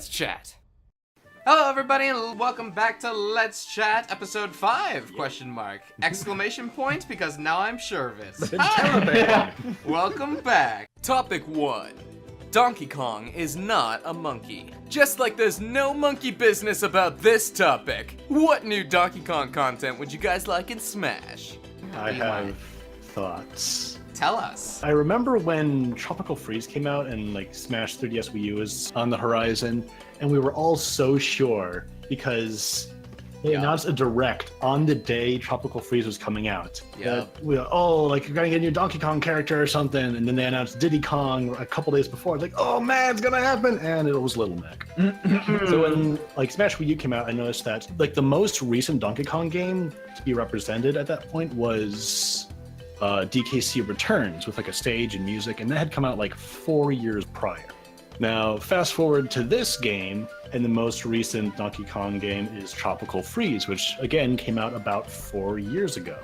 Let's Chat. Hello everybody and welcome back to Let's Chat episode 5, question mark, exclamation point, because now I'm sure of it. Hi. Welcome back. Topic 1. Donkey Kong is not a monkey. Just like there's no monkey business about this topic. What new Donkey Kong content would you guys like in Smash? I have thoughts. Tell us. I remember when Tropical Freeze came out and like Smash 3DS Wii U was on the horizon, and we were all so sure because they announced a direct on the day Tropical Freeze was coming out. Yeah. We were, oh, like you're gonna get a new Donkey Kong character or something, and then they announced Diddy Kong a couple days before. Like, oh man, it's gonna happen, and it was Little Mac. So when like Smash Wii U came out, I noticed that like the most recent Donkey Kong game to be represented at that point was DKC Returns with like a stage and music, and that had come out like 4 years prior. Now, fast forward to this game, and the most recent Donkey Kong game is Tropical Freeze, which again came out about 4 years ago.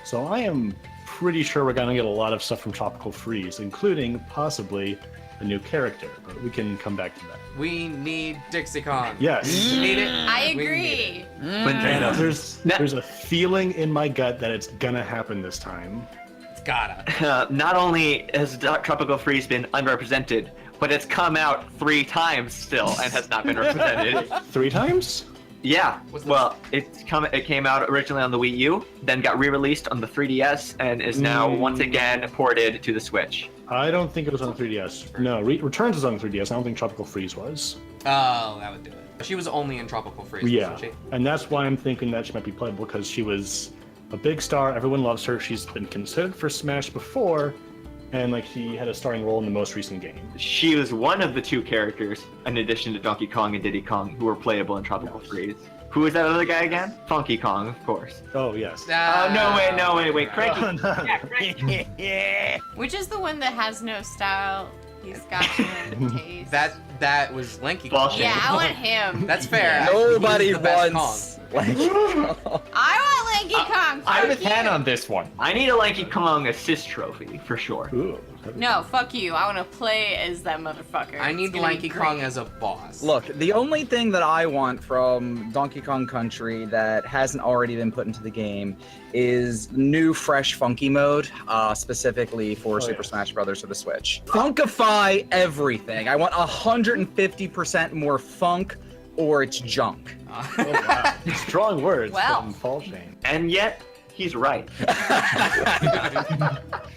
So I am pretty sure we're gonna get a lot of stuff from Tropical Freeze, including possibly a new character, but we can come back to that. We need Dixie Kong. Yes. We need it. I We need agree. And there's a feeling in my gut that it's gonna happen this time. It's gotta. Not only has Tropical Freeze been unrepresented, but it's come out 3 times still and has not been represented. 3 times? Yeah. What's Well, it came out originally on the Wii U, then got re-released on the 3DS, and is now once again ported to the Switch. I don't think it was on the 3DS. No, Returns was on the 3DS. I don't think Tropical Freeze was. Oh, that would do it. She was only in Tropical Freeze, Yeah, wasn't she? and that's why I'm thinking that she might be playable, because she was a big star. Everyone loves her. She's been considered for Smash before, and like she had a starring role in the most recent game. She was one of the 2 characters, in addition to Donkey Kong and Diddy Kong, who were playable in Tropical Freeze. Who was that other guy again? Funky Kong, of course. Oh yes. No, wait. Cranky. Yeah, Cranky. Which is the one that has no style? He's got no taste. That was Lanky Falshane. Kong. Yeah, I want him. That's fair. Nobody He's the best wants Kong. Lanky Kong. I want Lanky Kong. I'm Fuck with you. Han on this one. I need a Lanky Kong assist trophy, for sure. Ooh. No, fuck you. I want to play as that motherfucker. I It's need gonna Lanky be Kong great. as a boss. Look, the only thing that I want from Donkey Kong Country that hasn't already been put into the game is new, fresh, funky mode, specifically for Super Smash Bros. For the Switch. Funkify everything. I want 150% more funk, or it's junk. Oh, wow. Strong words Well. from Falshane. And yet, he's right.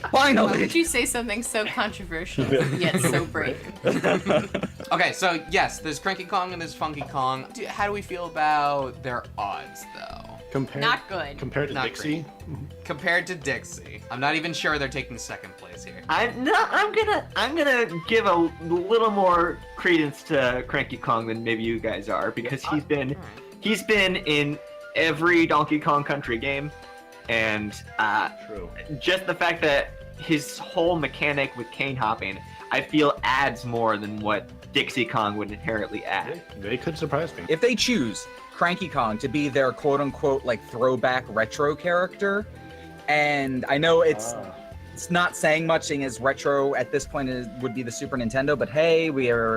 Why Finally! would you say something so controversial yet so brave? Okay, so yes, there's Cranky Kong and there's Funky Kong. How do we feel about their odds, though? Not good. Compared to Not Dixie? Compared to Dixie, I'm not even sure they're taking second place here. I'm gonna give a little more credence to Cranky Kong than maybe you guys are, because he's been in every Donkey Kong Country game, and True. just the fact that his whole mechanic with cane hopping, I feel adds more than what Dixie Kong would inherently add. They could surprise me. If they choose Cranky Kong to be their quote-unquote like throwback retro character, and I know it's not saying much, seeing as retro at this point would be the Super Nintendo, but hey,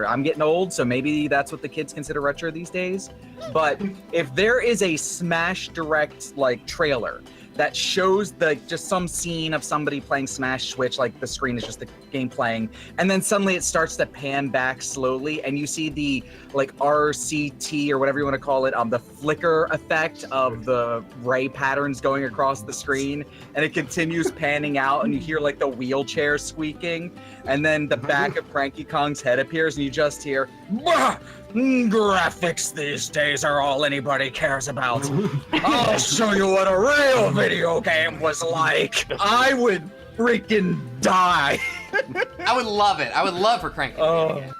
I'm getting old, so maybe that's what the kids consider retro these days. But if there is a Smash Direct like trailer that shows just some scene of somebody playing Smash Switch, like the screen is just the game playing, and then suddenly it starts to pan back slowly, and you see the like RCT or whatever you want to call it, the flicker effect of the ray patterns going across the screen, and it continues panning out, and you hear like the wheelchair squeaking, and then the back of Cranky Kong's head appears, and you just hear, "Bah! Graphics these days are all anybody cares about. I'll show you what a real video game was like." I would freaking die. I would love it. I would love for Cranky.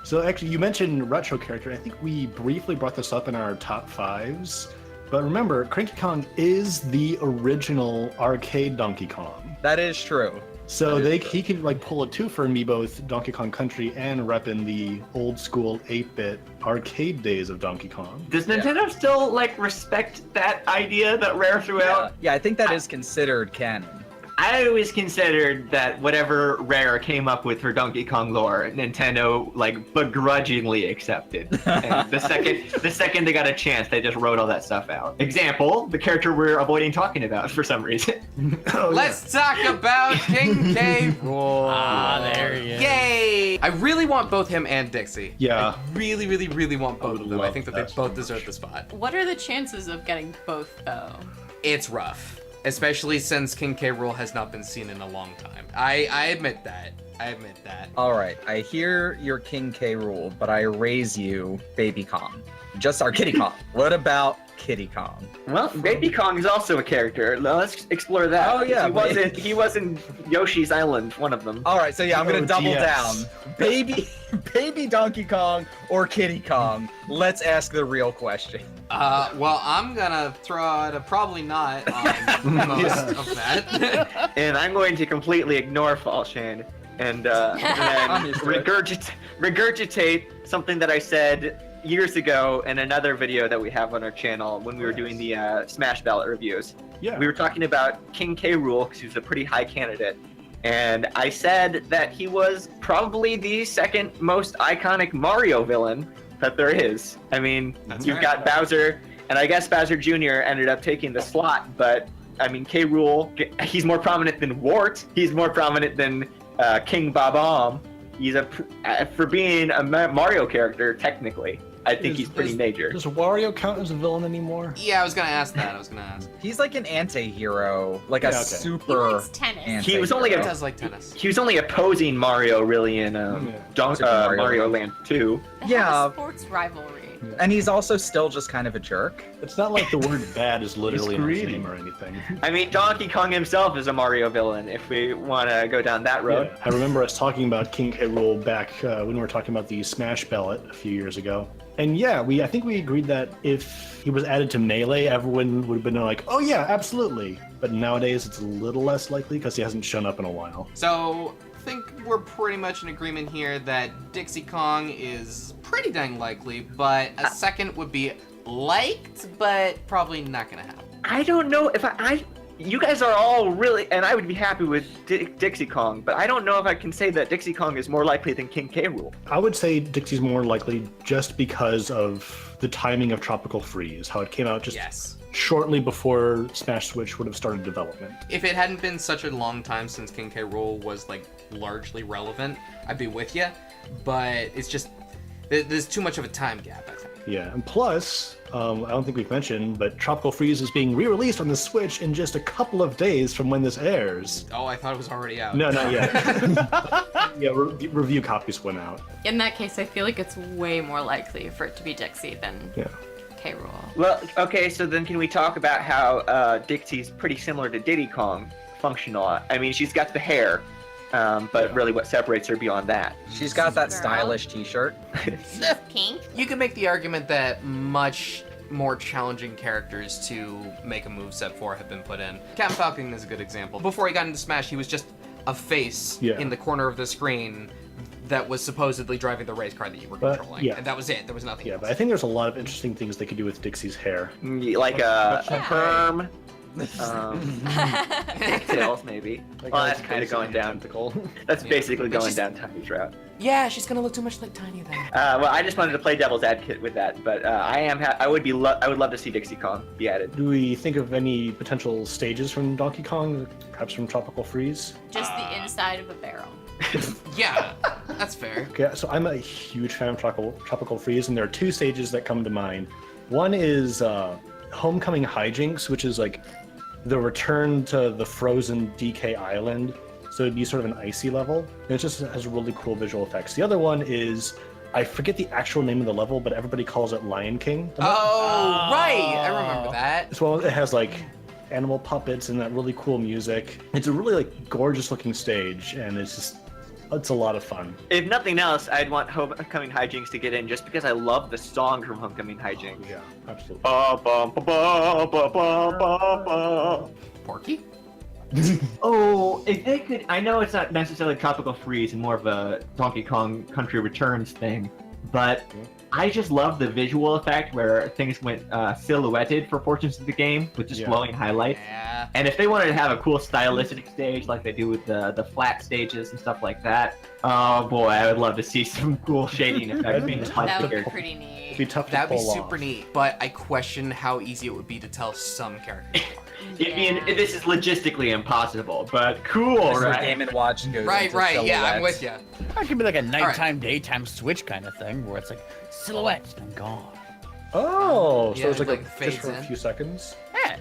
So actually, you mentioned retro character. I think we briefly brought this up in our top 5s. But remember, Cranky Kong is the original arcade Donkey Kong. That is true. So he could like pull a twofer in me, both Donkey Kong Country and repping the old school 8-bit arcade days of Donkey Kong. Does Nintendo still like respect that idea that Rare threw out? Yeah, I think that is considered canon. I always considered that whatever Rare came up with for Donkey Kong lore, Nintendo like begrudgingly accepted. And the second they got a chance, they just wrote all that stuff out. Example: the character we're avoiding talking about for some reason. Let's talk about King K. Rool. There he is. Yay! I really want both him and Dixie. Yeah. I really, really, really want both would of them. I love think that that they so both much. deserve the spot. What are the chances of getting both, though? It's rough. Especially since King K. Rool has not been seen in a long time. I admit that. All right, I hear your King K. Rool, but I raise you Baby Kong. Just our Kitty Kong. What about Kitty Kong? Well, Baby Kong is also a character. Let's explore that. Oh, yeah, he was in Yoshi's Island, one of them. All right, so yeah, I'm gonna double yes. down. Baby Donkey Kong or Kitty Kong? Let's ask the real question. Well, I'm gonna throw out a probably not on most of that. And I'm going to completely ignore Falshane and then used to it. regurgitate something that I said years ago in another video that we have on our channel when we were doing the Smash Ballot reviews. Yeah. We were talking about King K. Rool because he was a pretty high candidate. And I said that he was probably the second most iconic Mario villain that there is. I mean, That's you've right. got Bowser, and I guess Bowser Jr. ended up taking the slot, but I mean, K. Rool, he's more prominent than Wart. He's more prominent than King Bob-omb. He's for being a Mario character, technically. I think he's pretty major. Does Wario count as a villain anymore? Yeah, I was gonna ask that. He's like an anti-hero, like a Yeah, okay. He super likes tennis. anti-hero. He was only He a- does like tennis. He was only opposing Mario, really, in Super Mario Mario Land 2. They have Yeah. a sports rivalry. And he's also still just kind of a jerk. It's not like the word bad is literally in his greedy. name or anything. I mean, Donkey Kong himself is a Mario villain, if we want to go down that road. Yeah. I remember us talking about King K. Rool back when we were talking about the Smash Ballot a few years ago. And yeah, I think we agreed that if he was added to Melee, everyone would have been like, oh yeah, absolutely. But nowadays it's a little less likely because he hasn't shown up in a while. So, I think we're pretty much in agreement here that Dixie Kong is pretty dang likely, but a second would be liked, but probably not gonna happen. I don't know if you guys are all really, and I would be happy with Dixie Kong, but I don't know if I can say that Dixie Kong is more likely than King K. Rool. I would say Dixie's more likely just because of the timing of Tropical Freeze, how it came out just Yes. shortly before Smash Switch would have started development. If it hadn't been such a long time since King K. Rool was like largely relevant, I'd be with you. But it's just there's too much of a time gap, I think. Yeah, and plus, I don't think we've mentioned, but Tropical Freeze is being re-released on the Switch in just a couple of days from when this airs. Oh, I thought it was already out. No, not yet. Yeah, review copies went out. In that case, I feel like it's way more likely for it to be Dixie than Yeah. K. Rool. Well, okay, so then can we talk about how Dixie's pretty similar to Diddy Kong functional? I mean, she's got the hair, but really what separates her beyond that? She's got that Girl. stylish t-shirt. Pink? You can make the argument that much more challenging characters to make a moveset for have been put in. Captain Falcon is a good example. Before he got into Smash, he was just a face in the corner of the screen that was supposedly driving the race car that you were But, controlling. yeah. And that was it. There was nothing Yeah, else. but I think there's a lot of interesting things they could do with Dixie's hair. Like a perm, pigtails maybe. Like, Well, that's kind of going down. Tentacle. That's Yeah. basically But going she's- down Tiny's route. Yeah, she's gonna look too much like Tiny then. Well, I just wanted to play devil's advocate with that, but I would love to see Dixie Kong be added. Do we think of any potential stages from Donkey Kong, perhaps from Tropical Freeze? Just the inside of a barrel. Yeah, that's fair. Okay, so I'm a huge fan of Tropical Freeze, and there are two stages that come to mind. One is Homecoming Hijinks, which is like the return to the frozen DK Island. So it'd be sort of an icy level. And it just has really cool visual effects. The other one is, I forget the actual name of the level, but everybody calls it Lion King. Oh, right. I remember that. As well, it has like animal puppets and that really cool music. It's a really like gorgeous looking stage, and it's a lot of fun. If nothing else, I'd want Homecoming Hijinks to get in just because I love the song from Homecoming Hijinks. Yeah, absolutely. Porky? Oh, if they could, I know it's not necessarily Tropical Freeze and more of a Donkey Kong Country Returns thing, but I just love the visual effect where things went silhouetted for portions of the game with just glowing highlights. Yeah. And if they wanted to have a cool stylistic stage like they do with the flat stages and stuff like that, oh boy, I would love to see some cool shading effects being applied That to would the be character. pretty neat. It'd be tough to That'd be pull super off. neat, but I question how easy it would be to tell some characters apart. This is logistically impossible, but cool, This is where right? Game & Watch goes Right, into right, yeah, I'm with silhouettes. you. That could be like a nighttime, daytime switch kind of thing, where it's like silhouettes and gone. Oh, Yeah, so it's like, like just fades for a in. few seconds. Yeah.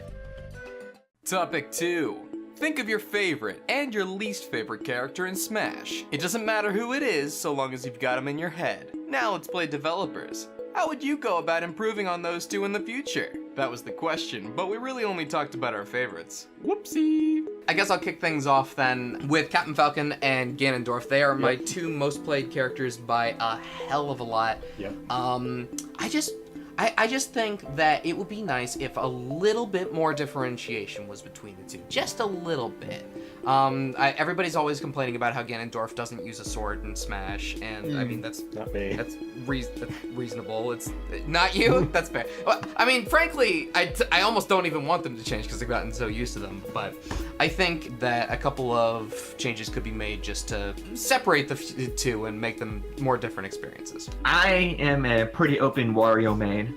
Topic 2. Think of your favorite and your least favorite character in Smash. It doesn't matter who it is, so long as you've got them in your head. Now let's play developers. How would you go about improving on those two in the future? That was the question, but we really only talked about our favorites. Whoopsie. I guess I'll kick things off then with Captain Falcon and Ganondorf. They are my two most played characters by a hell of a lot. Yep. I just think that it would be nice if a little bit more differentiation was between the two. Just a little bit. Everybody's always complaining about how Ganondorf doesn't use a sword in Smash, and I mean, that's Not me. that's reasonable. It's not you. That's fair. Well, I mean, frankly, I almost don't even want them to change because I've gotten so used to them. But I think that a couple of changes could be made just to separate the two and make them more different experiences. I am a pretty open Wario main,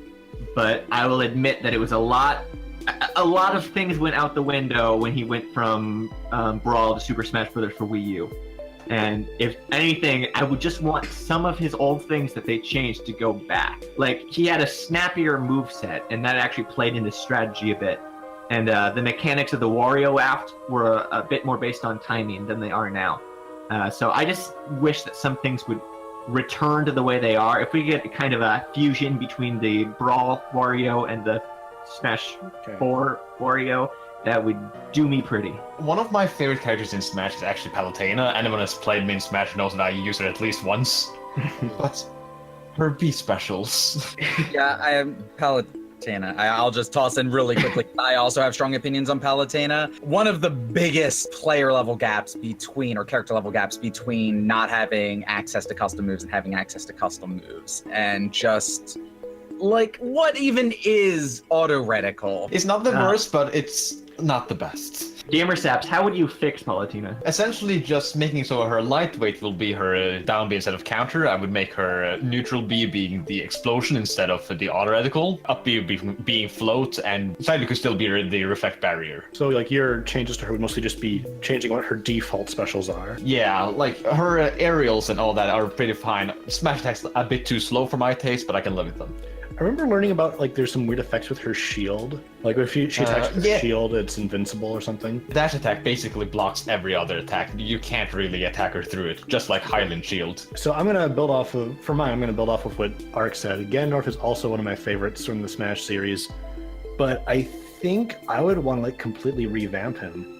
but I will admit that it was a lot of things went out the window when he went from Brawl to Super Smash Bros. For Wii U. And if anything, I would just want some of his old things that they changed to go back. Like, he had a snappier moveset, and that actually played into strategy a bit. And the mechanics of the Wario apt were a bit more based on timing than they are now. So I just wish that some things would return to the way they are. If we get kind of a fusion between the Brawl Wario and the Smash 4 Wario, that would do me pretty. One of my favorite characters in Smash is actually Palutena. Anyone who's played me in Smash knows that I use her at least once. But her B specials. Yeah, I am Palutena. I'll just toss in really quickly. I also have strong opinions on Palutena. One of the biggest player level gaps between, or character level gaps between not having access to custom moves and having access to custom moves. And just, like, what even is auto reticle? It's not the worst, but it's not the best. Gamersaps, how would you fix Palutena? Essentially just making so her lightweight will be her down B instead of counter. I would make her neutral B being the explosion instead of the auto reticle. Up B being float, and slightly could still be the reflect barrier. So, like, your changes to her would mostly just be changing what her default specials are. Yeah, like her aerials and all that are pretty fine. Smash attack's a bit too slow for my taste, but I can live with them. I remember learning about, like, there's some weird effects with her shield. Like, if she attacks with her shield, it's invincible or something. Dash attack basically blocks every other attack. You can't really attack her through it, just like Highland Shield. So I'm going to build off of, for mine, I'm going to build off of what Ark said. Ganondorf is also one of my favorites from the Smash series, but I think I would want to, like, completely revamp him.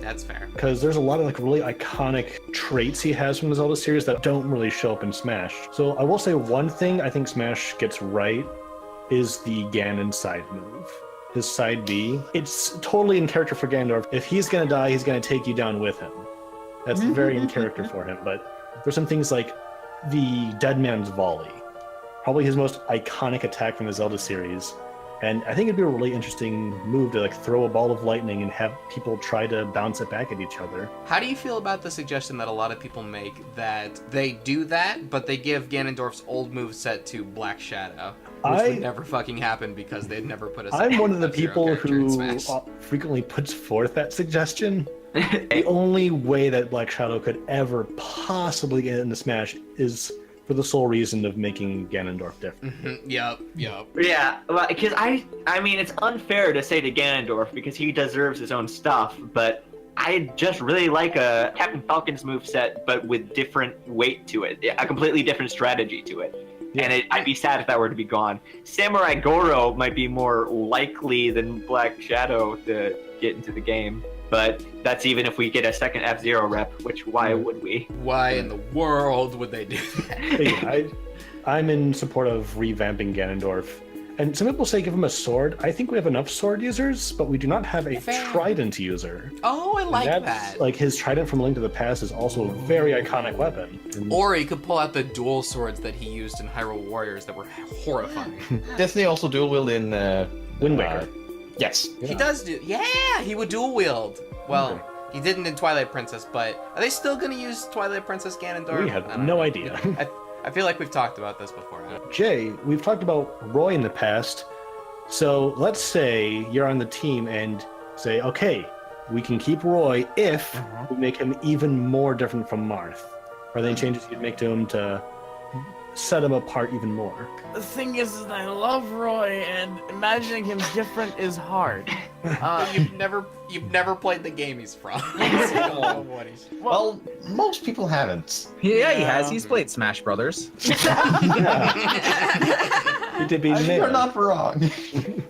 That's fair. Because there's a lot of, like, really iconic traits he has from the Zelda series that don't really show up in Smash. So I will say one thing I think Smash gets right is the Ganon side move. His side B. It's totally in character for Ganondorf. If he's gonna die, he's gonna take you down with him. That's very in character for him. But there's some things like the Dead Man's Volley. Probably his most iconic attack from the Zelda series. And I think it'd be a really interesting move to, like, throw a ball of lightning and have people try to bounce it back at each other. How do you feel about the suggestion that a lot of people make that they do that, but they give Ganondorf's old moveset to Black Shadow? Which would never fucking happen because they'd never put a I'm one of the people who Smash. frequently puts forth that suggestion. The only way that Black Shadow could ever possibly get into Smash is for the sole reason of making Ganondorf different. Yep. Yeah, well, because I mean, it's unfair to say to Ganondorf because he deserves his own stuff, but I just really like a Captain Falcon's moveset, but with different weight to it, a completely different strategy to it. Yeah. And I'd be sad if that were to be gone. Samurai Goro might be more likely than Black Shadow to get into the game, but that's even if we get a second F-Zero rep, which why would we? Why in the world would they do that? Yeah, I'm in support of revamping Ganondorf. And some people say give him a sword. I think we have enough sword users, but we do not have a Fair. trident user. Oh, I like And that. Like his trident from Link to the Past is also a very iconic weapon. And Or he could pull out the dual swords that he used in Hyrule Warriors that were horrifying. Doesn't he also dual wield in Wind Waker. Yes. Yeah. He does do. Yeah, he would dual wield. Well, he didn't in Twilight Princess, but are they still gonna use Twilight Princess Ganondorf? We I have don't no know. idea. I feel like we've talked about this before. Jay, we've talked about Roy in the past. So let's say you're on the team and say, okay, we can keep Roy if we make him even more different from Marth. Are there any changes you'd make to him to set him apart even more? The thing is that I love Roy, and imagining him different is hard. You've never played the game he's from. So you don't know what he's- Well, most people haven't. Yeah, he has. He's played Smash Brothers. He did be You're male. not wrong.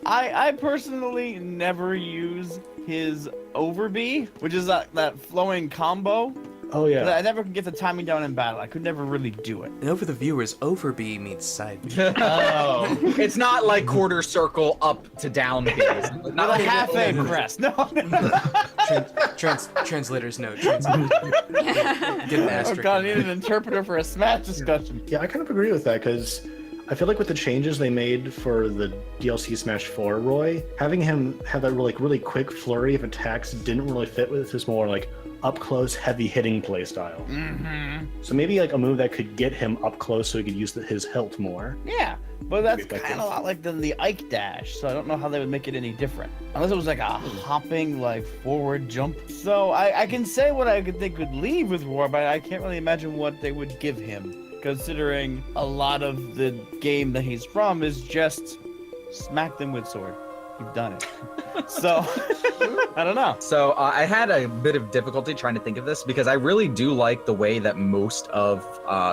I personally never use his Overbee, which is that flowing combo. Oh yeah. I never could get the timing down in battle. I could never really do it. And over the viewers, Overbee meets side B. Oh. It's not like quarter circle up to down B's. Not Not a half A crest. No. Translators note. Get an Oh asterisk. god, I in need there. an interpreter for a Smash discussion. Yeah, I kind of agree with that because I feel like with the changes they made for the DLC Smash 4 Roy, having him have that really quick flurry of attacks didn't really fit with his more like up close, heavy hitting playstyle. Mm-hmm. So maybe like a move that could get him up close so he could use his hilt more. Yeah, but that's Effective. kind of a lot like the Ike dash, so I don't know how they would make it any different. Unless it was like a hopping, like, forward jump. So I can say what I could think would leave with Roar, but I can't really imagine what they would give him, considering a lot of the game that he's from is just smack them with sword. You've done it. So, I don't know. So I had a bit of difficulty trying to think of this because I really do like the way that most of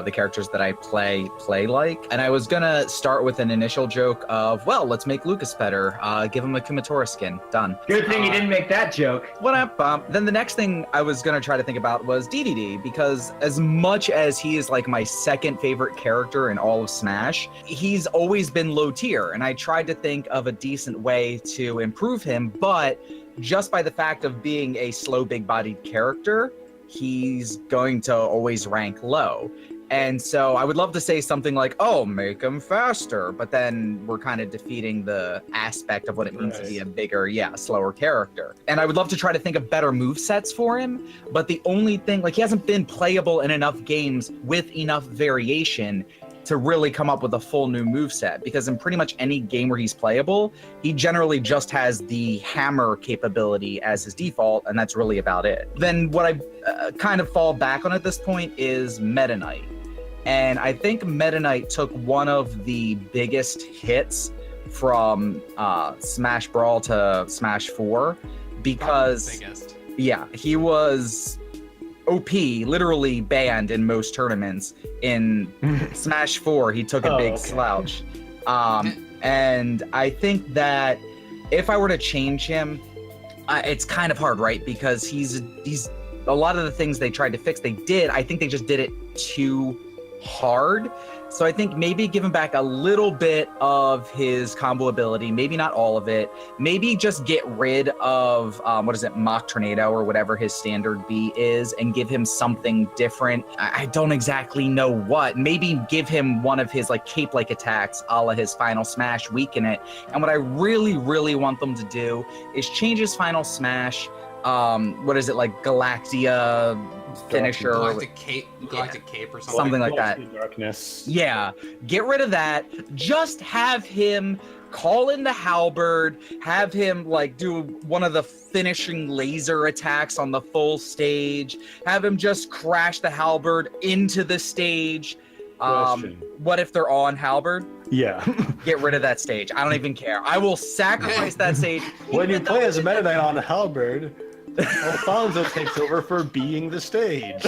the characters that I play like. And I was gonna start with an initial joke of, well, let's make Lucas better. Give him a Kumatora skin. Done. Good thing you didn't make that joke. What up? Then the next thing I was gonna try to think about was Dedede, because as much as he is like my second favorite character in all of Smash, he's always been low tier, and I tried to think of a decent way to improve him, but just by the fact of being a slow, big-bodied character, he's going to always rank low. And so I would love to say something like, oh, make him faster, but then we're kind of defeating the aspect of what it means to be a bigger, slower character. And I would love to try to think of better movesets for him, but the only thing, like, he hasn't been playable in enough games with enough variation to really come up with a full new moveset, because in pretty much any game where he's playable, he generally just has the hammer capability as his default, and that's really about it. Then what I kind of fall back on at this point is Meta Knight. And I think Meta Knight took one of the biggest hits from Smash Brawl to Smash 4 because, Biggest. yeah, he was OP, literally banned in most tournaments. In Smash 4, he took a big slouch. And I think that if I were to change him, it's kind of hard, right? Because he's a lot of the things they tried to fix, they did. I think they just did it too hard. So I think maybe give him back a little bit of his combo ability, maybe not all of it. Maybe just get rid of, Mock Tornado or whatever his standard B is, and give him something different. I don't exactly know what. Maybe give him one of his like cape-like attacks, a la his Final Smash, weaken it. And what I really, really want them to do is change his Final Smash, like Galactia finisher, Galactic Cape or something. Something like that. Darkness. Yeah, get rid of that. Just have him call in the halberd, have him like do one of the finishing laser attacks on the full stage, have him just crash the halberd into the stage. What if they're on halberd? Yeah. Get rid of that stage. I don't even care. I will sacrifice that stage. When you play as a Meta Knight on Halberd, Alfonso takes over for being the stage.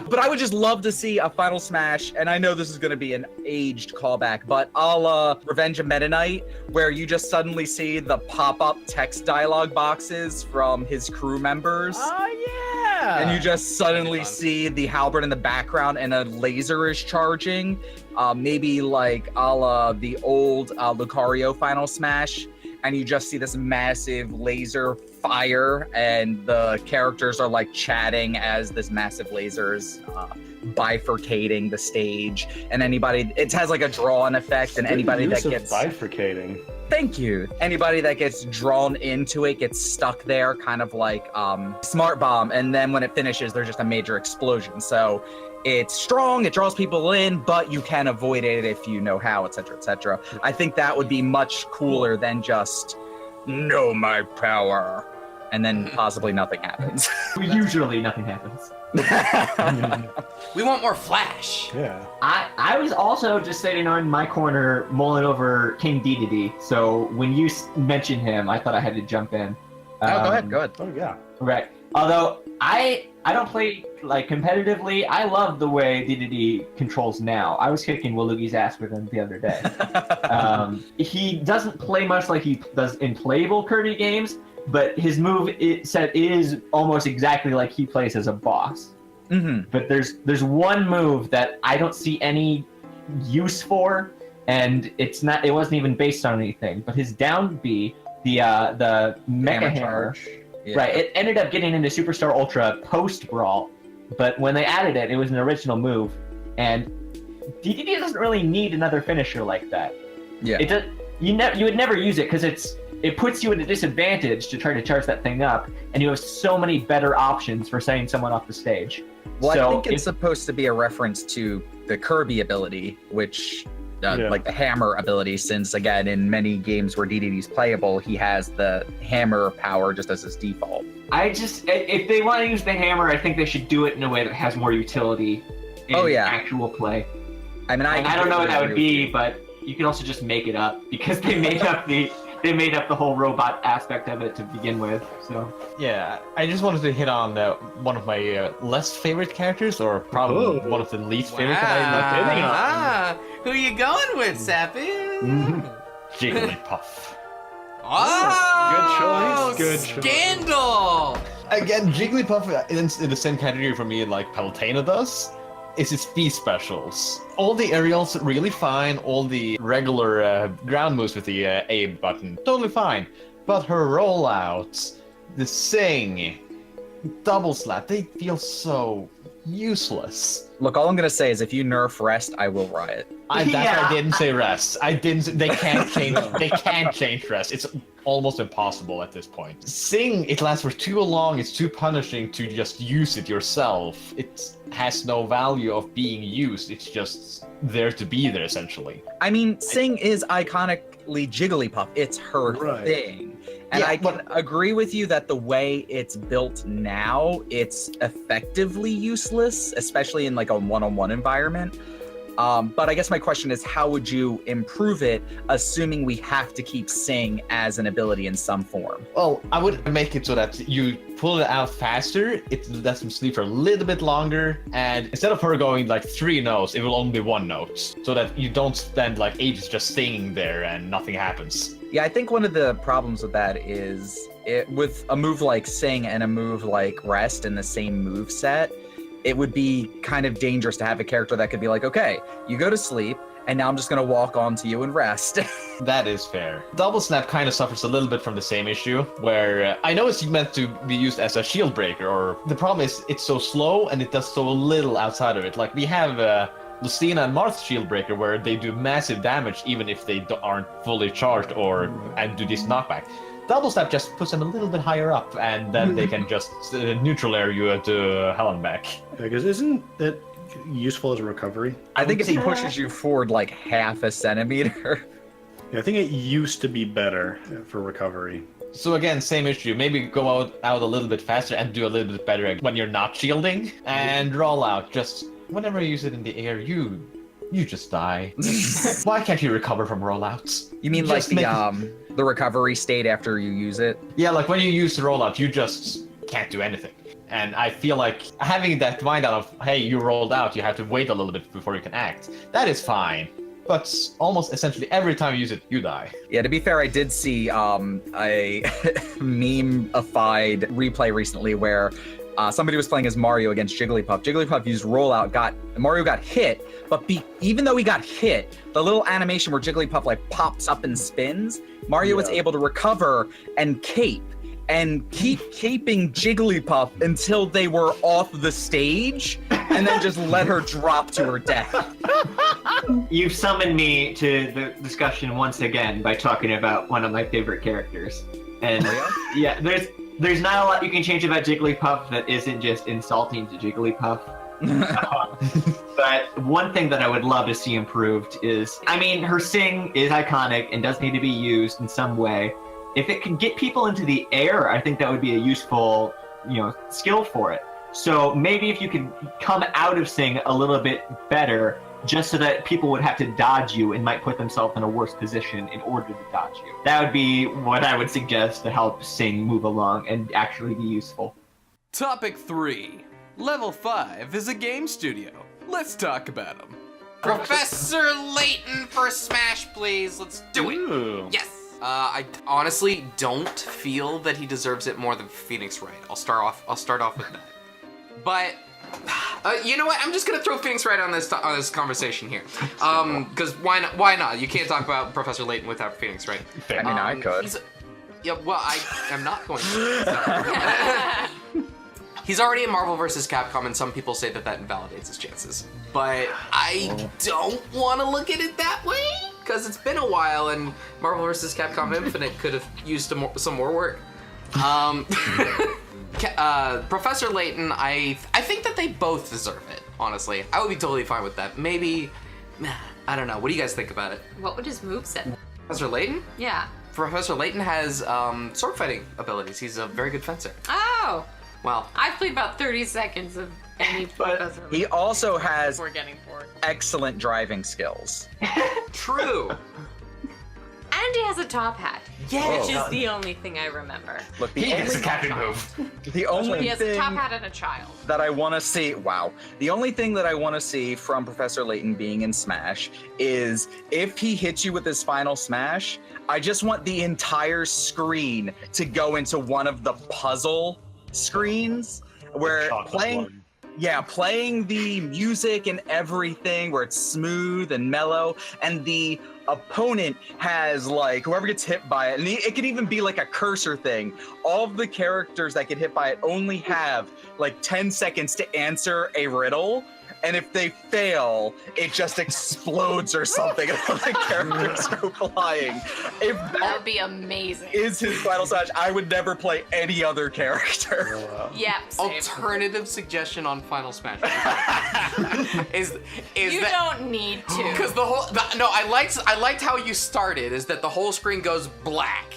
But I would just love to see a Final Smash, and I know this is going to be an aged callback, but a la Revenge of Meta Knight, where you just suddenly see the pop-up text dialogue boxes from his crew members. Oh, yeah! And you just suddenly see the halberd in the background and a laser is charging. Maybe like a la the old Lucario Final Smash. And you just see this massive laser fire, and the characters are like chatting as this massive laser is bifurcating the stage. And it has like a draw-in effect, and anybody that gets bifurcating. Thank you. Anybody that gets drawn into it gets stuck there, kind of like Smart Bomb. And then when it finishes, there's just a major explosion. So it's strong, it draws people in, but you can avoid it if you know how, etc., etc. I think that would be much cooler than just know my power, and then possibly nothing happens. Usually nothing happens. We want more Flash. Yeah. I was also just sitting on my corner mulling over King Dedede, so when you mentioned him, I thought I had to jump in. Go ahead. Oh, yeah. Right. Although I don't play like competitively. I love the way Dedede controls now. I was kicking Waluigi's ass with him the other day. He doesn't play much like he does in playable Kirby games, but his move set is almost exactly like he plays as a boss. Mm-hmm. But there's one move that I don't see any use for, and it wasn't even based on anything. But his down B, the Mecha Hammer. Yeah. Right, it ended up getting into Superstar Ultra post-Brawl, but when they added it, it was an original move, and Dedede doesn't really need another finisher like that. Yeah. You would never use it because it puts you at a disadvantage to try to charge that thing up, and you have so many better options for sending someone off the stage. Well, so I think it's supposed to be a reference to the Kirby ability, which like the hammer ability, since again in many games where Dedede's playable, he has the hammer power just as his default. If they want to use the hammer, I think they should do it in a way that has more utility in actual play. I mean, I don't know what that would be, but you can also just make it up because they made up the whole robot aspect of it to begin with. So Yeah, I just wanted to hit on one of my less favorite characters, or probably one of the least favorite that I like. Who you going with, Sappy? Jigglypuff. Oh, good choice. Scandal. Again, Jigglypuff in the same category for me like Palutena does. Is its B specials. All the aerials really fine, all the regular ground moves with the A button, totally fine. But her rollouts, the sing, double slap, they feel so useless. Look, all I'm gonna say is if you nerf rest, I will riot. I didn't say rest. They can't change. They can't change rest. It's almost impossible at this point. Sing, it lasts for too long. It's too punishing to just use it yourself. It has no value of being used. It's just there to be there, essentially. I mean, Sing is iconically Jigglypuff. It's her thing. And I can agree with you that the way it's built now, it's effectively useless, especially in like a one-on-one environment. But I guess my question is, how would you improve it, assuming we have to keep Sing as an ability in some form? Well, I would make it so that you pull it out faster, it lets them sleep for a little bit longer, and instead of her going like 3 notes, it will only be 1 note, so that you don't spend like ages just singing there and nothing happens. Yeah, I think one of the problems with that is with a move like Sing and a move like Rest in the same move set, it would be kind of dangerous to have a character that could be like, okay, you go to sleep, and now I'm just going to walk onto you and rest. That is fair. Double Snap kind of suffers a little bit from the same issue, where I know it's meant to be used as a shield breaker, or the problem is it's so slow and it does so little outside of it. Like we have Lucina and Marth's shield breaker, where they do massive damage even if they aren't fully charged and do this knockback. Double Snap just puts them a little bit higher up, and then they can just neutral air you to hell and back. Because isn't that useful as a recovery? I think if he pushes you forward like half a centimeter. Yeah, I think it used to be better for recovery. So again, same issue. Maybe go out a little bit faster and do a little bit better when you're not shielding. And roll out. Just whenever you use it in the air, you you just die. Why can't you recover from rollouts? You mean Just like the recovery state after you use it? Yeah, like when you use the rollout, you just can't do anything. And I feel like having that wind down of, hey, you rolled out, you have to wait a little bit before you can act, that is fine. But almost essentially every time you use it, you die. Yeah, to be fair, I did see a meme-ified replay recently where somebody was playing as Mario against Jigglypuff. Jigglypuff used rollout, Mario got hit, but even though he got hit, the little animation where Jigglypuff like pops up and spins, Mario was able to recover and cape. And keep caping Jigglypuff until they were off the stage, and then just let her drop to her death. You've summoned me to the discussion once again by talking about one of my favorite characters. And yeah, there's not a lot you can change about Jigglypuff that isn't just insulting to Jigglypuff. But one thing that I would love to see improved is, I mean, her sing is iconic and does need to be used in some way. If it can get people into the air, I think that would be a useful, skill for it. So maybe if you could come out of Sing a little bit better, just so that people would have to dodge you and might put themselves in a worse position in order to dodge you. That would be what I would suggest to help Sing move along and actually be useful. Topic 3. Level 5 is a game studio. Let's talk about them. Professor Layton for Smash, please. Let's do it. Ooh. Yes. I honestly don't feel that he deserves it more than Phoenix Wright. I'll start off with that. But you know what? I'm just gonna throw Phoenix Wright on this conversation here. Because why not? You can't talk about Professor Layton without Phoenix Wright. I mean, I could. Yeah, well, I am not going to. He's already in Marvel vs. Capcom, and some people say that invalidates his chances. But I don't want to look at it that way, because it's been a while, and Marvel vs. Capcom Infinite could have used some more work. Professor Layton, I think that they both deserve it, honestly. I would be totally fine with that. Maybe, I don't know. What do you guys think about it? What would his moveset? Professor Layton? Yeah. Professor Layton has sword fighting abilities. He's a very good fencer. Oh. Well, I've played about 30 seconds of any Professor Layton. He also has We're getting bored. excellent driving skills. true. And he has a top hat. Yeah. Which is the only thing I remember. Look, He gets a captain move. the only He has a thing top hat and a child. that I want to see, the only thing that I want to see from Professor Layton being in Smash is if he hits you with his final smash, I just want the entire screen to go into one of the puzzle screens where playing the music and everything, where it's smooth and mellow, and the opponent has like whoever gets hit by it, and it could even be like a cursor thing. All of the characters that get hit by it only have like 10 seconds to answer a riddle, and if they fail, it just explodes or something, and all the characters go flying. If That would be amazing. is his final smash, I would never play any other character. Yep. Same. Alternative suggestion on Final Smash is You that don't need to. because I liked how you started, is that the whole screen goes black.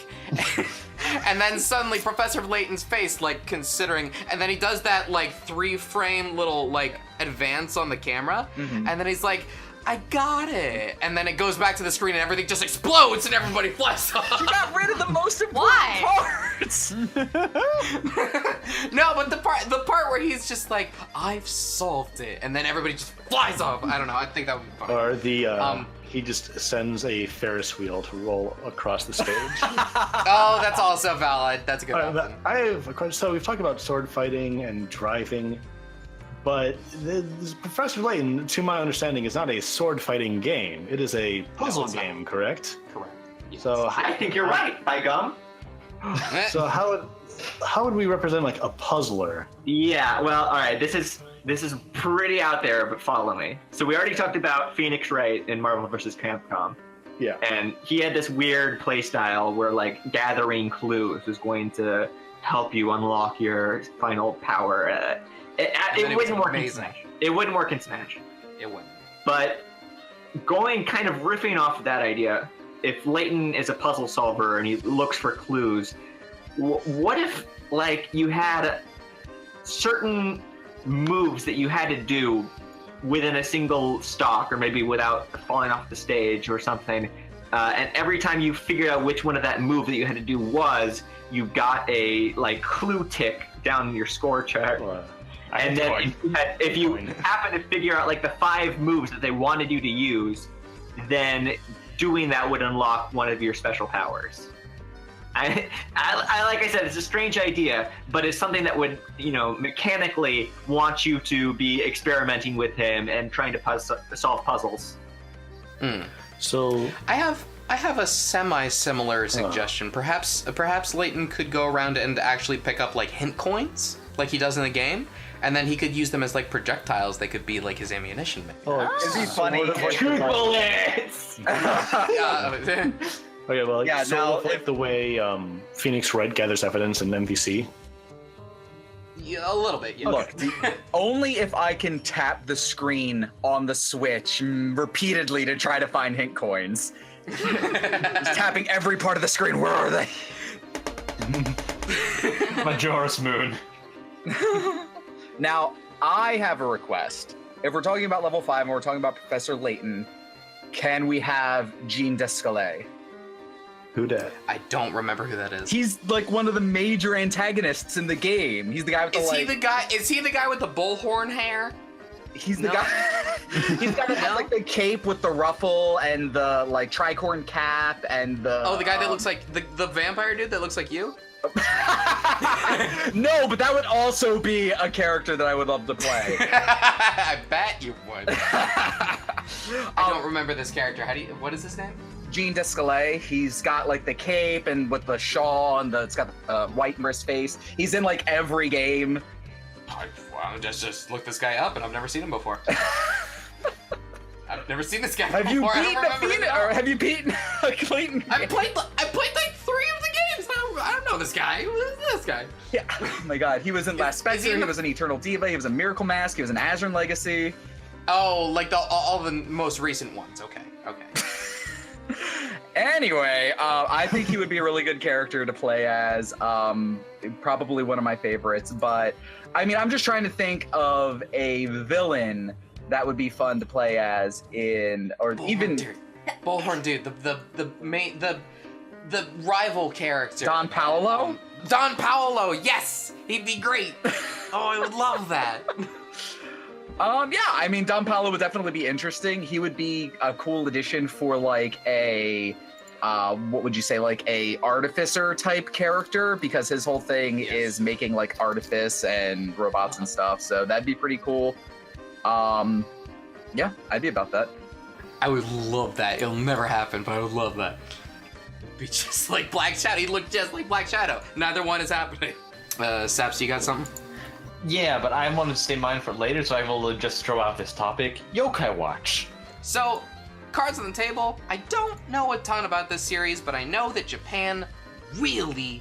And then suddenly Professor Layton's face, like, considering, and then he does that, like, 3-frame little, like, advance on the camera, and then he's like, I got it. And then it goes back to the screen and everything just explodes and everybody flies off. You got rid of the most important parts. No, but the part where he's just like, I've solved it, and then everybody just flies off. I don't know. I think that would be fun. Or he just sends a Ferris wheel to roll across the stage. Oh, that's also valid. That's a good option. I have a question. So we've talked about sword fighting and driving, but this Professor Layton, to my understanding, is not a sword fighting game. It is a puzzle game, correct? Correct. Yes. So I think you're right, Gum. so how would we represent like a puzzler? Yeah, well, all right, this is pretty out there, but follow me. So we already talked about Phoenix Wright in Marvel vs. Capcom. Yeah. And he had this weird play style where, like, gathering clues was going to help you unlock your final power. It wouldn't work in Smash. It wouldn't work in Smash. It wouldn't. But going kind of riffing off of that idea, if Layton is a puzzle solver and he looks for clues, what if, like, you had certain moves that you had to do within a single stock, or maybe without falling off the stage or something. And every time you figured out which one of that move that you had to do was, you got a like clue tick down your score chart. And then if you happen to figure out like the 5 moves that they wanted you to use, then doing that would unlock one of your special powers. I like I said, it's a strange idea, but it's something that would, you know, mechanically want you to be experimenting with him and trying to solve puzzles. So I have a semi-similar suggestion. Perhaps Layton could go around and actually pick up like hint coins, like he does in the game, and then he could use them as like projectiles. They could be like his ammunition. Is he funny? 2 bullets! Okay, well, Yeah, so now like the way Phoenix Wright gathers evidence in MVC. Yeah, a little bit. Yeah. Look, only if I can tap the screen on the Switch repeatedly to try to find hint coins. Just tapping every part of the screen. Where are they? Majora's Moon. Now, I have a request. If we're talking about level 5 and we're talking about Professor Layton, can we have Jean Descalais? Who dat? I don't remember who that is. He's like one of the major antagonists in the game. He's the guy with the Is he the guy with the bullhorn hair? He's the No. guy. He's got like the cape with the ruffle and the like tricorn cap and the. Oh, the guy that looks like the vampire dude that looks like you? No, but that would also be a character that I would love to play. I bet you would. I don't remember this character. What is his name? Jean Descalais. He's got like the cape and with the shawl and it's got the white wrist face. He's in like every game. Wow, just look this guy up, and I've never seen him before. I've never seen this guy Have you before. I don't beaten remember his Phoenix, name. or have you beaten Clayton? I played like 3 of the games. I don't know this guy. Who is this guy? Yeah. Oh my God, he was in Last Is he Spectre. in He the- was in Eternal Diva. He was in Miracle Mask. He was in Azure Legacy. Oh, like all the most recent ones. Okay. Anyway, I think he would be a really good character to play as. Probably one of my favorites. But I mean, I'm just trying to think of a villain that would be fun to play as Bullhorn dude, the rival character. Don Paolo? Don Paolo, yes, he'd be great. Oh, I would love that. Yeah, I mean, Don Paolo would definitely be interesting. He would be a cool addition for like a, what would you say, like a artificer type character, because his whole thing is making like artifice and robots and stuff. So that'd be pretty cool. Yeah, I'd be about that. I would love that. It'll never happen, but I would love that. It'd be just like Black Shadow. He'd look just like Black Shadow. Neither one is happening. Saps, you got something? Yeah, but I wanted to stay mine for later, so I will just throw out this topic. Yokai Watch. So, cards on the table. I don't know a ton about this series, but I know that Japan really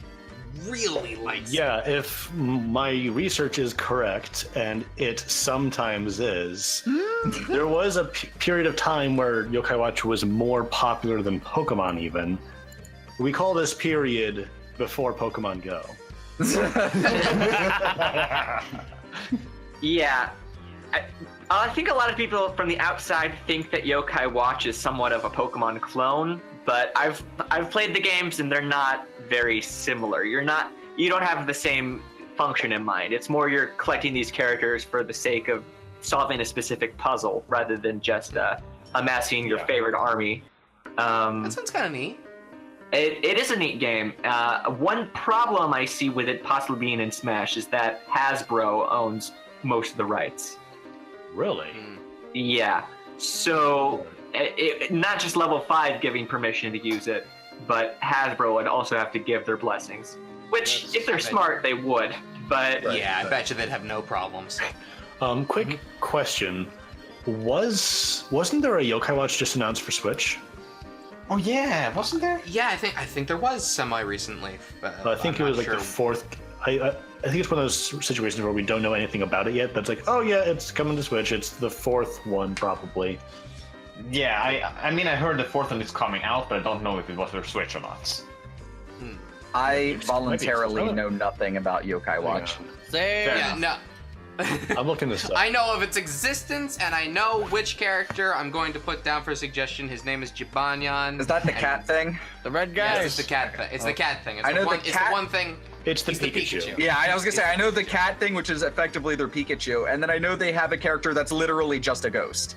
likes it. Yeah, if my research is correct, and it sometimes is, there was a period of time where Yokai Watch was more popular than Pokemon even. We call this period before Pokemon Go. Yeah. I think a lot of people from the outside think that Yokai Watch is somewhat of a Pokemon clone, but I've played the games and they're not very similar. You don't have the same function in mind. It's more you're collecting these characters for the sake of solving a specific puzzle rather than just amassing your favorite army. That sounds kind of neat. It is a neat game. One problem I see with it possibly being in Smash is that Hasbro owns most of the rights. Really? Yeah. So, not just level 5 giving permission to use it, but Hasbro would also have to give their blessings. Which, if they're smart, they would. But Yeah, I bet you they'd have no problems. Quick question. Wasn't there a Yokai Watch just announced for Switch? Oh yeah, wasn't there? Yeah, I think there was semi-recently. I think it was like the fourth. I think it's one of those situations where we don't know anything about it yet, but it's like, oh yeah, it's coming to Switch. It's the fourth one probably. Yeah, I mean I heard the fourth one is coming out, but I don't know if it was for Switch or not. I voluntarily know nothing about Yokai Watch. Same. Yeah, no. I'm looking this up. I know of its existence, and I know which character I'm going to put down for a suggestion. His name is Jibanyan. Is that the cat thing? The red guy. Yes, it's the cat thing. It's the cat thing. It's I know the one, the It's the cat- one thing. It's the He's the Pikachu. Pikachu. Yeah, I was gonna say, I know the cat thing, which is effectively their Pikachu, and then I know they have a character that's literally just a ghost.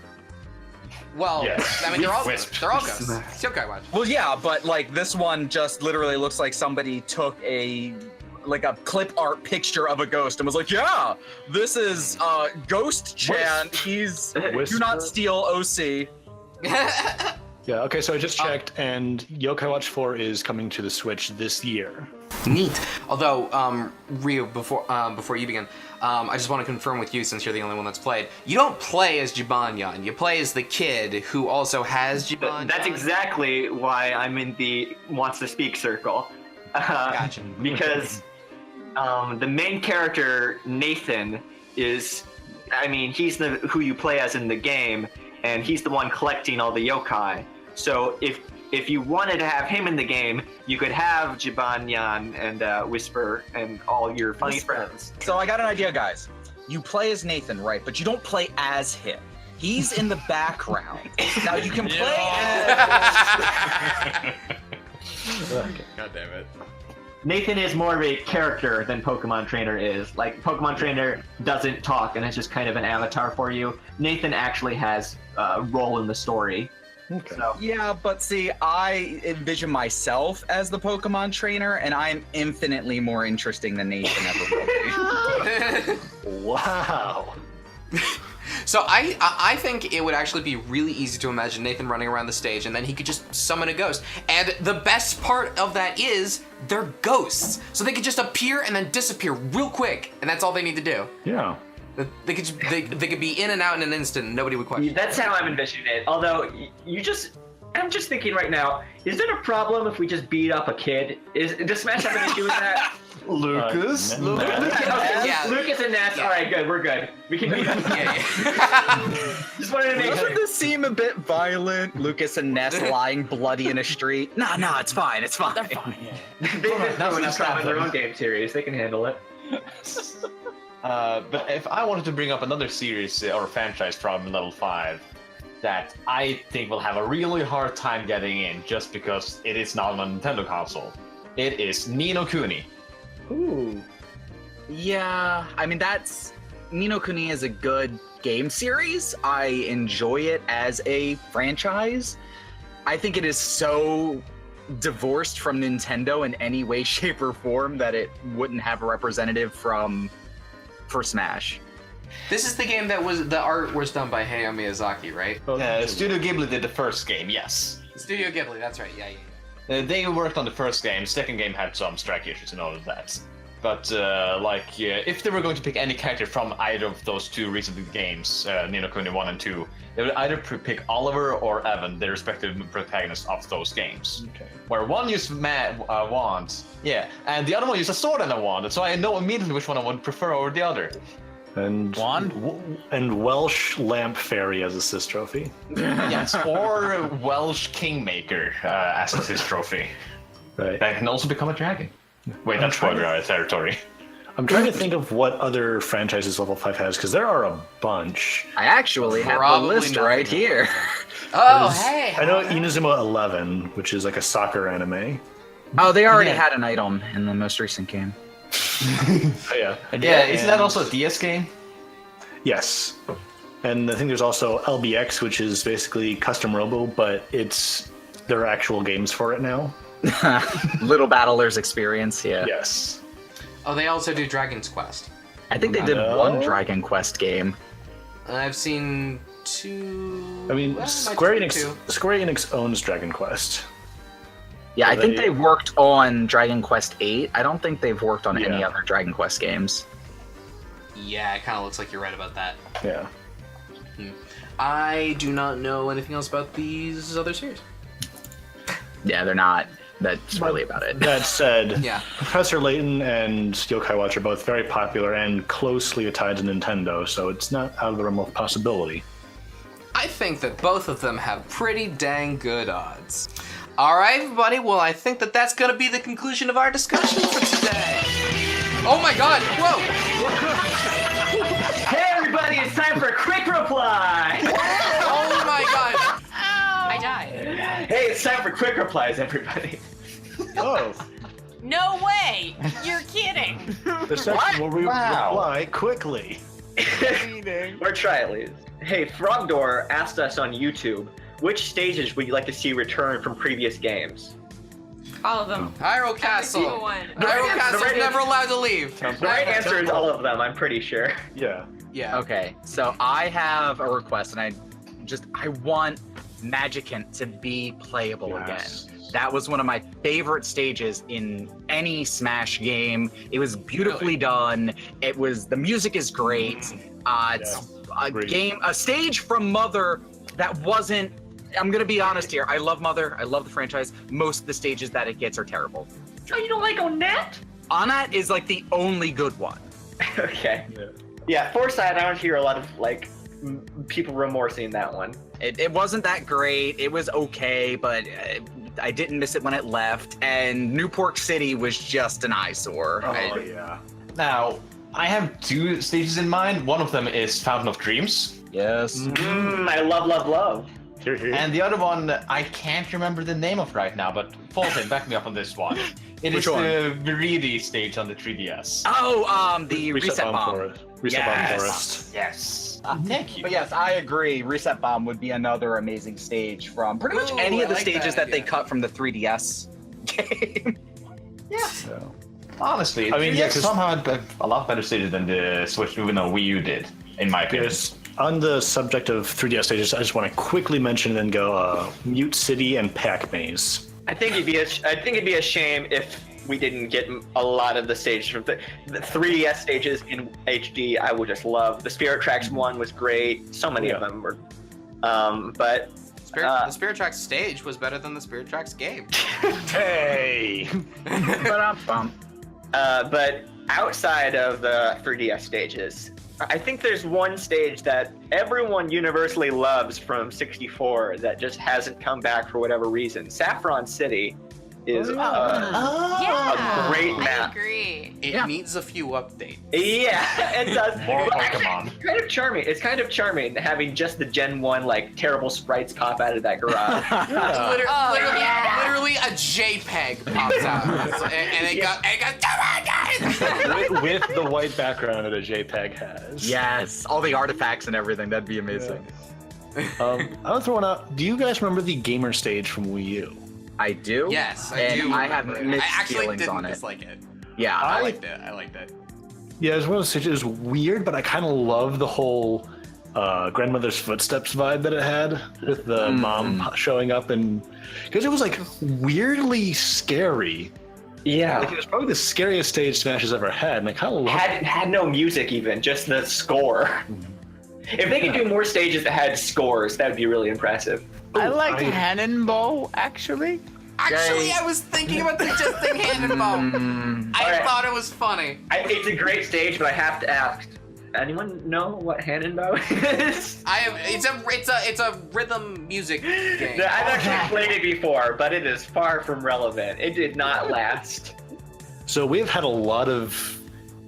Well, Yes. I mean, they're all Wisp. ghosts. It's Yokai Watch. Well, yeah, but like this one just literally looks like somebody took a clip art picture of a ghost and was like, yeah, this is Ghost Chan. He's Wisp. do not steal OC. Yeah, okay, so I just checked, and Yokai Watch 4 is coming to the Switch this year. Neat. Although, Ryu, before you begin, I just want to confirm with you, since you're the only one that's played, you don't play as Jibanyan. You play as the kid who also has Jibanyan. That's exactly why I'm in the wants to speak circle. Gotcha. Because the main character, Nathan, is, I mean, he's who you play as in the game, and he's the one collecting all the yokai. So if you wanted to have him in the game, you could have Jibanyan and Whisper and all your funny friends. So I got an idea, guys. You play as Nathan, right? But you don't play as him. He's in the background. Now you can play as... God damn it. Nathan is more of a character than Pokemon Trainer is. Like, Pokemon Trainer doesn't talk and it's just kind of an avatar for you. Nathan actually has a role in the story. Okay. So, Yeah, but see, I envision myself as the Pokemon trainer, and I'm infinitely more interesting than Nathan ever will be. Wow. So I think it would actually be really easy to imagine Nathan running around the stage, and then he could just summon a ghost. And the best part of that is they're ghosts, so they could just appear and then disappear real quick, and that's all they need to do. Yeah. They could be in and out in an instant, and nobody would question. that's how I'm envisioning it. Although, I'm just thinking right now, is it a problem if we just beat up a kid? Does Smash have an issue with that? Lucas? Okay, Yeah. Lucas and Ness, Yeah. alright, good, we're good. We can beat up. Yeah. Just wanted to make Doesn't sure. this seem a bit violent? Lucas and Ness lying bloody in a street? Nah, it's fine, it's fine. They're fine. They've been throwing us out in their own game series. They can handle it. But if I wanted to bring up another series or franchise from level 5 that I think will have a really hard time getting in just because it is not on a Nintendo console, it is Ninokuni. Ooh. Yeah, I mean, Ninokuni is a good game series. I enjoy it as a franchise. I think it is so divorced from Nintendo in any way, shape, or form that it wouldn't have a representative for Smash. This is the game that the art was done by Hayao Miyazaki, right? Studio Ghibli did the first game, yes. Studio Ghibli, that's right. Yeah. They worked on the first game. Second game had some strike issues and all of that. But if they were going to pick any character from either of those two recent games, Ninokuni 1 and 2, they would either pick Oliver or Evan, the respective protagonists of those games. Okay. Where one used a wand, yeah, and the other one used a sword and a wand, so I know immediately which one I would prefer over the other. And and Welsh Lamp Fairy as a Sis trophy. Yes, or Welsh Kingmaker as his trophy. Right. That can also become a dragon. Wait, that's spoiler territory. I'm trying to think of what other franchises Level 5 has, because there are a bunch. I actually have the Probably list not. right here. Oh, hey. I know Inazuma 11, which is like a soccer anime. Oh, they already Yeah. had an item in the most recent game. Oh, yeah. Yeah, isn't that also a DS game? Yes. And I think there's also LBX, which is basically custom Robo, but there are actual games for it now. Little Battlers experience, yeah. Yes. Oh, they also do Dragon's Quest. I think they did No. one Dragon Quest game. I've seen 2. I mean, well, Square might be 2. Enix owns Dragon Quest. Yeah, I Are think they- they worked on Dragon Quest 8. I don't think they've worked on any Yeah. other Dragon Quest games. Yeah, it kind of looks like you're right about that. Yeah. I do not know anything else about these other series. Yeah, they're not. That's really about it. That said, Yeah. Professor Layton and Yokai Watch are both very popular and closely tied to Nintendo, so it's not out of the realm of possibility. I think that both of them have pretty dang good odds. All right, everybody. Well, I think that that's going to be the conclusion of our discussion for today. Oh my God! Whoa! for quick reply! Oh my god! I died. Hey, it's time for quick replies, everybody. Oh, No way! You're kidding. the section where we Wow. reply quickly. Or try at least. Hey, Frogdoor asked us on YouTube, which stages would you like to see return from previous games? All of them. Hyrule Every Castle. single one. Hyrule Castle's right never allowed to leave. The right answer is all of them, I'm pretty sure. Yeah. Yeah. Okay, so I have a request, and I want Magicant to be playable Yes. again. That was one of my favorite stages in any Smash game. It was beautifully done. The music is great. It's a stage from Mother that wasn't. I'm gonna be honest here. I love Mother. I love the franchise. Most of the stages that it gets are terrible. Oh, you don't like Onett? Onat is like the only good one. Okay. Yeah, Foresight, I don't hear a lot of, like, people remorsing that one. It wasn't that great. It was okay, but I didn't miss it when it left. And Newport City was just an eyesore. Oh, yeah. Now, I have 2 stages in mind. One of them is Fountain of Dreams. Yes. I love. Here, here. And the other one, I can't remember the name of right now, but Falcon, back me up on this one. It Which is one? the Viridi stage on the 3DS. Oh, the Reset Bomb. Forest. Reset Bomb Forest. Yes. Thank you. But yes, I agree. Reset Bomb would be another amazing stage from pretty much Ooh, any of the I like stages that that they idea. cut from the 3DS game. So. Honestly, I mean, 3DS yeah, 'cause- somehow had a lot better stages than the Switch, even though Wii U did, in my opinion. Yes. On the subject of 3DS stages, I just want to quickly mention and then go Mute City and Pac Maze. I think it'd be a shame if we didn't get a lot of the stages from the 3DS stages in HD. I would just love. The Spirit Tracks one was great. So many of them were. But The Spirit Tracks stage was better than the Spirit Tracks game. Hey! but outside of the 3DS stages, I think there's one stage that everyone universally loves from 64 that just hasn't come back for whatever reason. Saffron City is Yeah. a great I map. agree. It needs a few updates. Yeah, it does. More Well, actually, Pokemon. it's kind of charming. It's kind of charming having just the Gen 1 like terrible sprites pop out of that garage. Literally a JPEG pops out, and it got with the white background that a JPEG has. Yes, all the artifacts and everything. That'd be amazing. I'll throw one out. Do you guys remember the gamer stage from Wii U? I do. Yes, I and do. I have remember it. mixed I actually feelings didn't on it. dislike it. Yeah, I liked it. Yeah, it was one of those stages. It was weird, but I kind of love the whole grandmother's footsteps vibe that it had with the mom showing up, and because it was like weirdly scary. Yeah. Like, it was probably the scariest stage Smash has ever had, and I kind of love it. Had no music even, just the score. If they could do more stages that had scores, that would be really impressive. I like Hannonbow, actually. Actually, I was thinking about the just thing hand and bone. I Alright. thought it was funny. It's a great stage, but I have to ask, anyone know what Hannonbow is? It's a rhythm music game. I've actually played it before, but it is far from relevant. It did not last. So we've had a lot of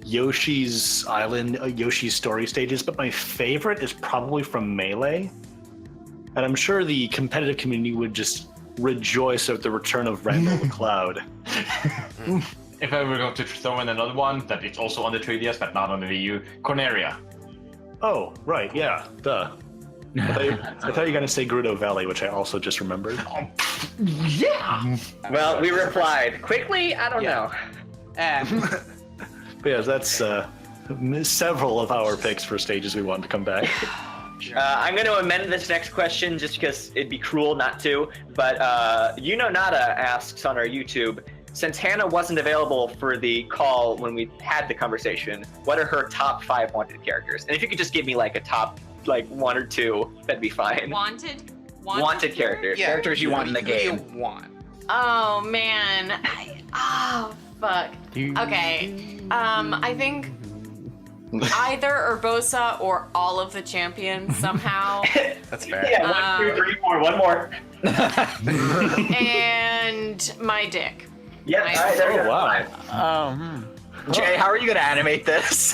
Yoshi's Island, Yoshi's Story stages, but my favorite is probably from Melee. And I'm sure the competitive community would just rejoice at the return of Randall the Cloud. If I were going to throw in another one that is also on the 3DS but not on the Wii U, Corneria. Oh, right, yeah, duh. I thought you were going to say Gerudo Valley, which I also just remembered. Yeah. Well, we replied quickly. I don't know. And But yeah, that's several of our picks for stages we want to come back. I'm going to amend this next question just because it'd be cruel not to. But Nada asks on our YouTube, since Hannah wasn't available for the call when we had the conversation, what are her top 5 wanted characters? And if you could just give me like a top like 1 or 2, that'd be fine. Wanted characters. yeah, Characters you want in the who do you game. want? Oh man. Oh fuck. Okay. I think either Urbosa or all of the champions somehow. That's fair. Yeah, 1, 2, 3, 4. One more. And my dick. Yeah. Nice. All right, there we Oh, go. wow. Jay, how are you gonna animate this?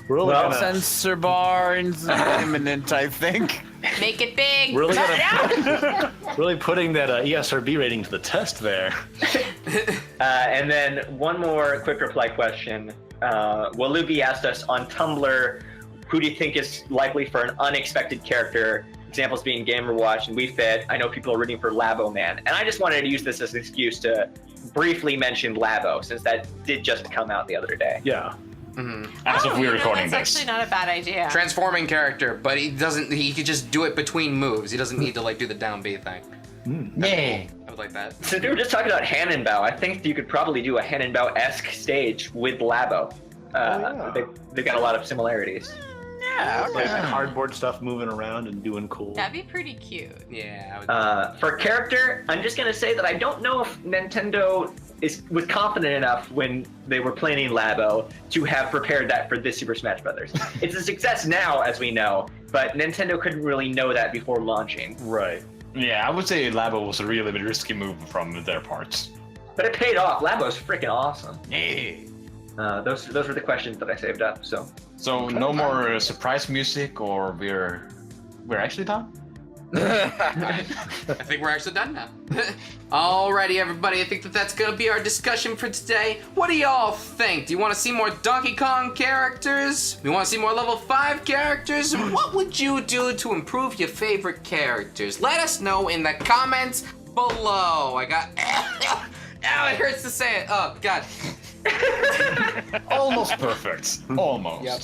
Really gonna, Censor bar is imminent, I think. Make it big. really gonna, really putting that ESRB rating to the test there. And then one more quick reply question. Walubi asked us on Tumblr, who do you think is likely for an unexpected character? Examples being Gamerwatch and WeFit. I know people are rooting for Labo Man. And I just wanted to use this as an excuse to briefly mention Labo, since that did just come out the other day. Yeah. As if we're recording that's this. actually not a bad idea. Transforming character, but he could just do it between moves. He doesn't need to like do the down B thing. Yay. I would like that. Since we were just talking about Hanenbao, I think you could probably do a Hanenbao-esque stage with Labo. They've got a lot of similarities. Yeah, Like cardboard stuff moving around and doing cool. that'd be pretty cute. Yeah. I would... For character, I'm just gonna say that I don't know if Nintendo was confident enough when they were planning Labo to have prepared that for this Super Smash Brothers. It's a success now, as we know, but Nintendo couldn't really know that before launching. Right. Yeah, I would say Labo was a really risky move from their parts. But it paid off. Labo's freaking awesome. Yeah. Those were the questions that I saved up. So No more surprise music, or we're actually done? I think we're actually done now. Alrighty, everybody. I think that's gonna be our discussion for today. What do y'all think? Do you want to see more Donkey Kong characters? You want to see more level 5 characters? What would you do to improve your favorite characters? Let us know in the comments below. I got... Ow, it hurts to say it. Oh, God. Almost perfect. Almost. Yep.